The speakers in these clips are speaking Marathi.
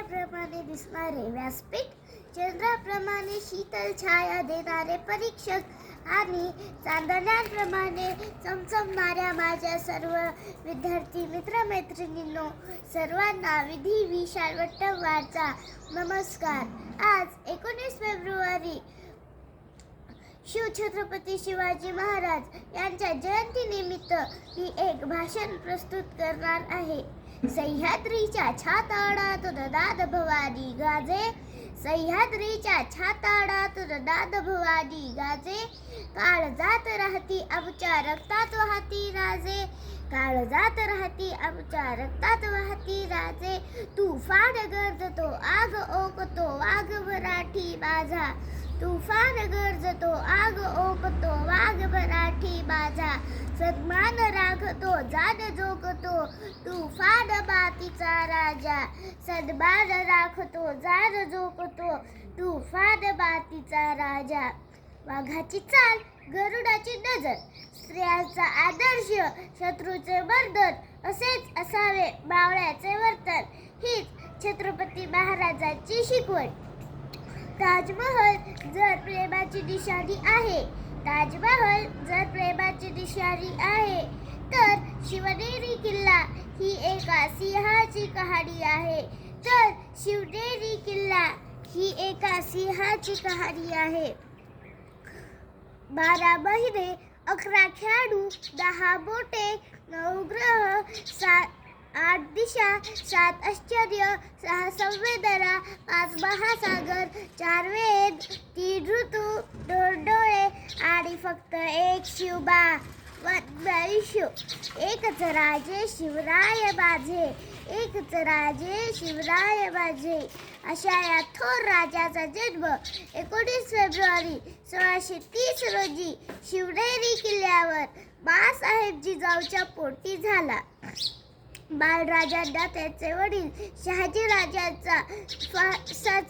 ताऱ्याप्रमाणे दिसणारे व्यासपीठ, चंद्राप्रमाणे शीतल छाया देणारे परीक्षक आणि चांदण्यांप्रमाणे चमचमणाऱ्या माझ्या सर्व विद्यार्थी मित्रमैत्रिणींनो, सर्वांना विधी विशाल वट्टवारचा नमस्कार. आज 19 फेब्रुवारी शिवछत्रपती शिवाजी महाराज यांच्या जयंतीनिमित्त मी एक भाषण प्रस्तुत करणार आहे. सह्याद्रीच्या छाताडातून नाद भवानी गाजे, सह्याद्रीच्या छाताडातून नाद भवानी गाजे. काळजात राहती आमच्या रक्तात वाहती राजे, काळजात राहती आमच्या रक्तात वाहती राजे. तुफान गरजतो आग ओकतो वाघ मराठी माझा, तुफान गरजतो आग ओकतो वाघ मराठी माझा. सन्मान राखतो जान जोखतो तुफान मातीचा राजा, सन्मान राखतो जान जोखतो तुफान मातीचा राजा. वाघाची चाल गरुडाची नजर, स्त्रियांचा आदर्श शत्रूचे मर्दन, असेच असावे मावळ्याचे वर्तन, हीच छत्रपती महाराजांची शिकवण. ताजमहल जर प्रेमाची निशाणी आहे, ताजमहल जर प्रेमाची निशाणी आहे, तर शिवनेरी किल्ला ही एका सिंहाची कहाणी आहे, तर शिवनेरी किल्ला ही एका सिंहाची कहाणी आहे. 12 महिने 11 खेळाडू, 10 बोटे, 9 ग्रह, 8 दिशा, 7 आश्चर्य, 6 संवेदना, 5 महासागर, 4 वेद, 3 ऋतू, 2 डोळे आणि फक्त एक शिवबा. वनमयुष्य एकच राजे शिवराय माझे, एकच राजे शिवराय माझे. अशा या थोर राजाचा जन्म 19 फेब्रुवारी 1630 रोजी शिवनेरी किल्ल्यावर बाळासाहेब जिजाऊच्या पोटी झाला. बाळराजांना त्यांचे वडील शहाजीराजांचा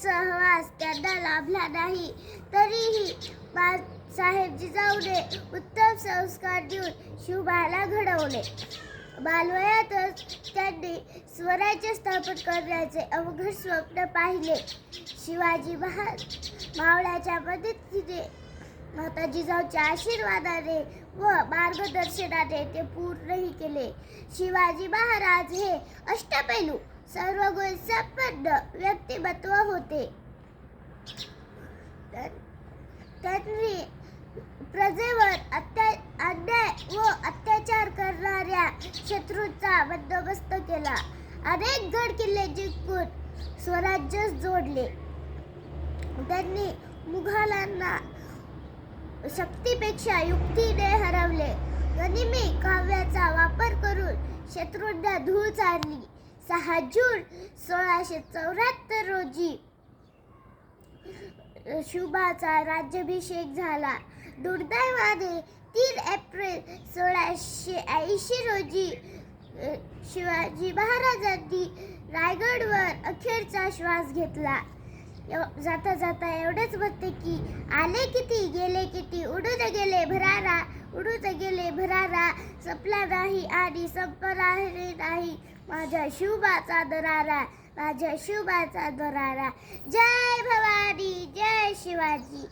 सहवास त्यांना लाभला नाही, तरीही बाळासाहेब जिजाऊने उत्तम संस्कार देऊन शिवबाला घडवले. बालवयातच त्यांनी स्वराज्य स्थापन करण्याचे अवघड स्वप्न पाहिले. शिवाजी मावळ्याच्या मदतीने, माता जिजाऊच्या आशीर्वादाने व मार्गदर्शनाने ते पूर्णही केले. शिवाजी महाराज हे अष्टपैलू सर्वगुण संपन्न व्यक्तिमत्व होते. त्यांनी प्रजेवर अन्याय व अत्याचार करणाऱ्या शत्रूंचा बंदोबस्त केला. अनेक गड किल्ले जिंकून स्वराज्य जोडले. त्यांनी मुघलांना शक्तीपेक्षा युक्तीने हरवले. गनिमी काव्याचा वापर करून शत्रूंना धूळ चारली. 6 जून 1674 रोजी शिवबाचा राज्याभिषेक झाला. दुर्दैवाने 3 एप्रिल 1680 रोजी शिवाजी महाराजांनी रायगडवर अखेरचा श्वास घेतला. जाता जाता एवढेच म्हणते की आले किती गेले किती, उडून गेले भरारा, उडून गेले भरारा, संपला नाही आणि संपणार नाही माझ्या शिवबाचा दरारा, माझ्या शिवबाचा दरारा. जय भवानी, जय शिवाजी.